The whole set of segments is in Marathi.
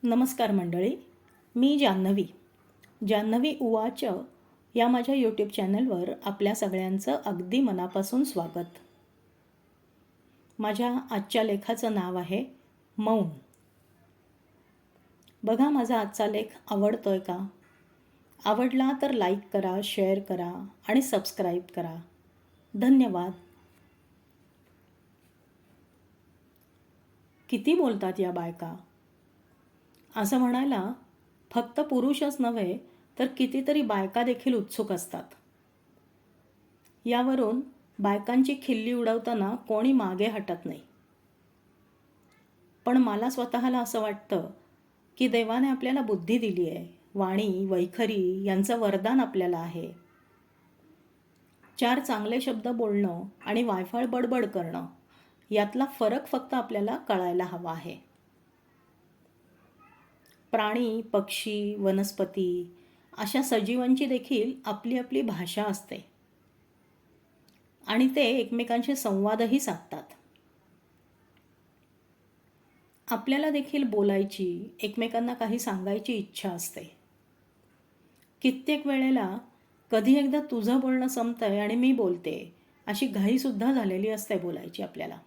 नमस्कार मंडळी, मी जान्हवी उवाच या माझ्या यूट्यूब चॅनलवर आपल्या सगळ्यांचं अगदी मनापासून स्वागत. माझ्या आजच्या लेखाचं नाव आहे मौन. बघा, माझा आजचा लेख आवडतोय का? आवडला तर लाईक करा, शेअर करा आणि सबस्क्राईब करा. धन्यवाद. किती बोलतात या बायका, असं म्हणायला फक्त पुरुषच नव्हे तर कितीतरी बायका देखील उत्सुक असतात. यावरून बायकांची खिल्ली उडवताना कोणी मागे हटत नाही. पण मला स्वतःला असं वाटतं की देवाने आपल्याला बुद्धी दिली आहे, वाणी वैखरी यांचं वरदान आपल्याला आहे. 4 चांगले शब्द बोलणं आणि वायफाळ बडबड करणं यातला फरक फक्त आपल्याला कळायला हवा आहे. प्राणी, पक्षी, वनस्पती अशा सजीवांची देखील आपली आपली भाषा असते आणि ते एकमेकांशी संवादही साधतात. आपल्याला देखील बोलायची, एकमेकांना काही सांगायची इच्छा असते. कित्येक वेळेला कधी एकदा तुझं बोलणं संपतंय आणि मी बोलते अशी घाईसुद्धा झालेली असते बोलायची आपल्याला.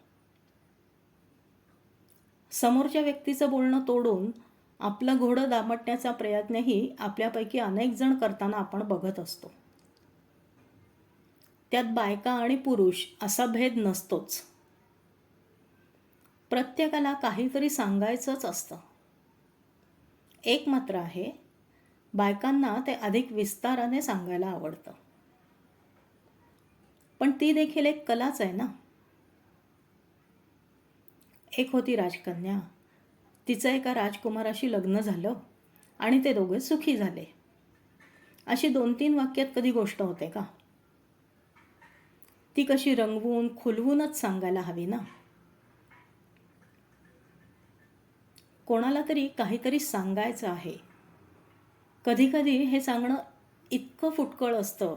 समोरच्या व्यक्तीचं बोलणं तोडून आपलं घोडं दामटण्याचा प्रयत्नही आपल्यापैकी अनेक जण करताना आपण बघत असतो. त्यात बायका आणि पुरुष असा भेद नसतोच. प्रत्येकाला काहीतरी सांगायचंच असतं. एक मात्र आहे, बायकांना ते अधिक विस्ताराने सांगायला आवडतं. पण ती देखील एक कलाच आहे ना. एक होती राजकन्या. तिचं एका राजकुमाराशी लग्न झालं आणि ते दोघे सुखी झाले. अशी 2-3 वाक्यात कधी गोष्ट होते का? ती कशी रंगवून खुलवूनच सांगायला हवी ना. कोणाला तरी काहीतरी सांगायचं आहे. कधीकधी हे सांगणं इतकं फुटकळ असतं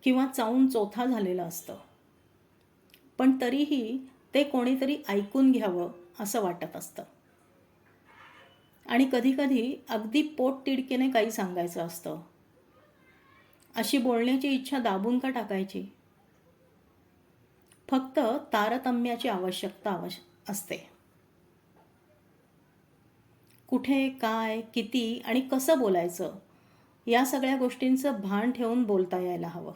किंवा चावून चोथा झालेलं असतं, पण तरीही ते कोणीतरी ऐकून घ्यावं असं वाटत असतं. आणि कधीकधी अगदी पोटतिडकीने काही सांगायचं असतं. अशी बोलण्याची इच्छा दाबून का टाकायची? फक्त तारतम्याची आवश्यकता असते. कुठे, काय, किती आणि कसं बोलायचं या सगळ्या गोष्टींचं भान ठेवून बोलता यायला हवं.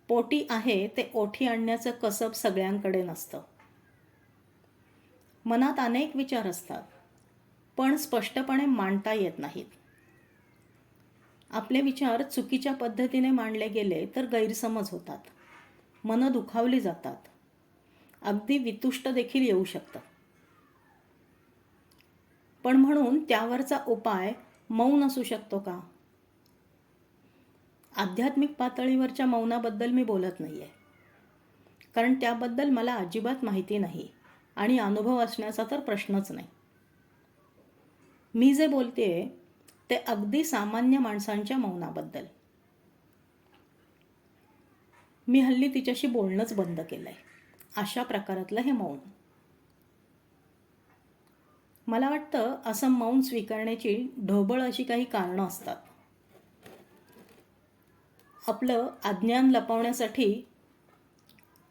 पोटी आहे ते ओठी आणण्याचं कसब सगळ्यांकडे नसतं. मनात अनेक विचार असतात, पण स्पष्टपणे मांडता येत नाहीत. आपले विचार चुकीच्या पद्धतीने मांडले गेले तर गैरसमज होतात, मनं दुखावली जातात, अगदी वितुष्ट देखील येऊ शकतं. पण म्हणून त्यावरचा उपाय मौन असू शकतो का? आध्यात्मिक पातळीवरच्या मौनाबद्दल मी बोलत नाहीये, कारण त्याबद्दल मला अजिबात माहिती नाही आणि अनुभव असण्याचा तर प्रश्नच नाही. मी जे बोलतेय ते अगदी सामान्य माणसांच्या मौनाबद्दल. मी हल्ली तिच्याशी बोलणंच बंद केलंय, अशा प्रकारातलं हे मौन. मला वाटतं असं मौन स्वीकारण्याची ढोबळ अशी काही कारणं असतात. आपलं अज्ञान लपवण्यासाठी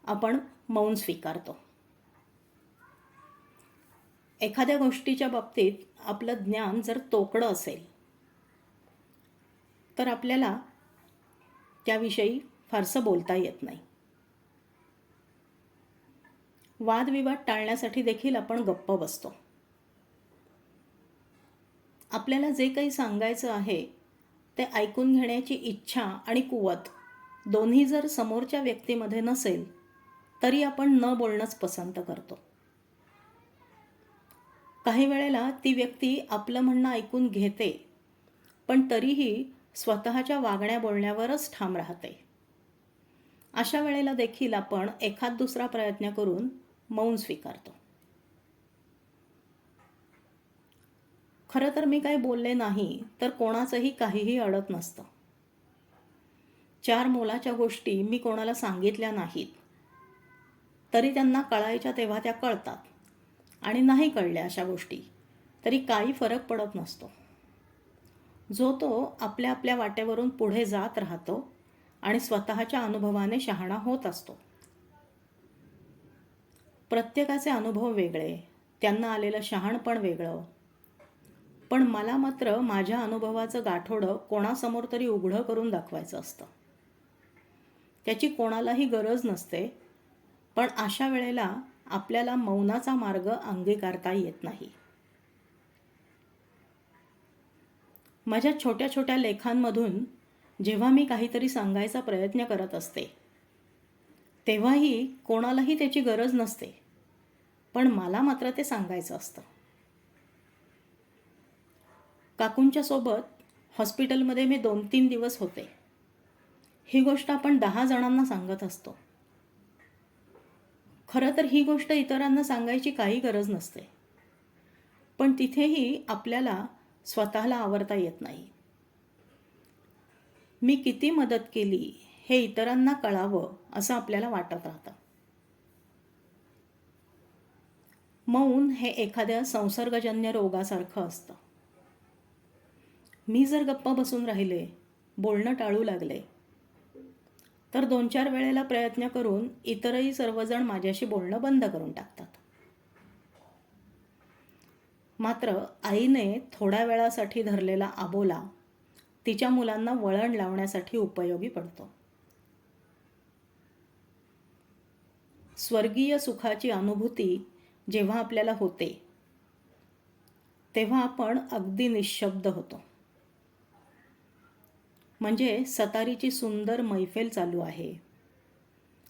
आपण मौन स्वीकारतो. एखाद्या गोष्टीच्या बाबतीत आपलं ज्ञान जर तोकडं असेल तर आपल्याला त्याविषयी फारसं बोलता येत नाही. वादविवाद टाळण्यासाठी देखील आपण गप्प बसतो. आपल्याला जे काही सांगायचं आहे ते ऐकून घेण्याची इच्छा आणि कुवत दोन्ही जर समोरच्या व्यक्तीमध्ये नसेल तरी आपण न बोलणंच पसंत करतो. काही वेळेला ती व्यक्ती आपलं म्हणणं ऐकून घेते, पण तरीही स्वतःच्या वागण्या बोलण्यावरच ठाम राहते. अशा वेळेला देखील आपण एखाद दुसरा प्रयत्न करून मौन स्वीकारतो. खरं तर मी काही बोलले नाही तर कोणाचंही काहीही अडत नसतं. 4 मोलाच्या गोष्टी मी कोणाला सांगितल्या नाहीत तरी त्यांना कळायच्या तेव्हा त्या कळतात आणि नाही कळल्या अशा गोष्टी तरी काही फरक पडत नसतो. जो तो आपल्या आपल्या वाटेवरून पुढे जात राहतो आणि स्वतःच्या अनुभवाने शहाणा होत असतो. प्रत्येकाचे अनुभव वेगळे, त्यांना आलेलं शहाणपण वेगळं. पण मला मात्र माझ्या अनुभवाचं गाठोडं कोणासमोर तरी उघडं करून दाखवायचं असतं. त्याची कोणालाही गरज नसते, पण अशा वेळेला आपल्याला मौनाचा मार्ग अंगीकारता येत नाही. माझ्या छोट्या छोट्या लेखांमधून जेव्हा मी काहीतरी सांगायचा प्रयत्न करत असते तेव्हाही कोणालाही त्याची गरज नसते, पण मला मात्र ते सांगायचं असतं. काकूंच्या सोबत हॉस्पिटलमध्ये मी 2-3 दिवस होते. ही गोष्ट आपण 10 जणांना सांगत असतो. खरं तर ही गोष्ट इतरांना सांगायची काही गरज नसते, पण तिथेही आपल्याला स्वतःला आवरता येत नाही. मी किती मदत केली हे इतरांना कळावं असं आपल्याला वाटत राहतं. मौन हे एखाद्या संसर्गजन्य रोगासारखं असतं. मी जर गप्प बसून राहिले, बोलणं टाळू लागले, तर 2-4 वेळेला प्रयत्न करून इतरही सर्वजण माझ्याशी बोलणं बंद करून टाकतात. मात्र आईने थोड्या वेळासाठी धरलेला आबोला तिच्या मुलांना वळण लावण्यासाठी उपयोगी पडतो. स्वर्गीय सुखाची अनुभूती जेव्हा आपल्याला होते तेव्हा आपण अगदी निःशब्द होतो. म्हणजे सतारीची सुंदर मैफिल चालू आहे,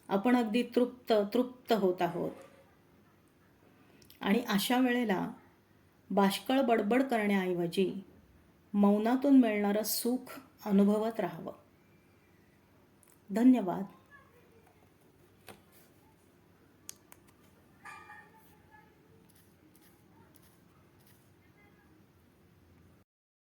आपण अगदी तृप्त होत आहोत आणि अशा वेळेला बाष्कळ बडबड करण्याऐवजी मौनातून मिळणारं सुख अनुभवत राहावं. धन्यवाद.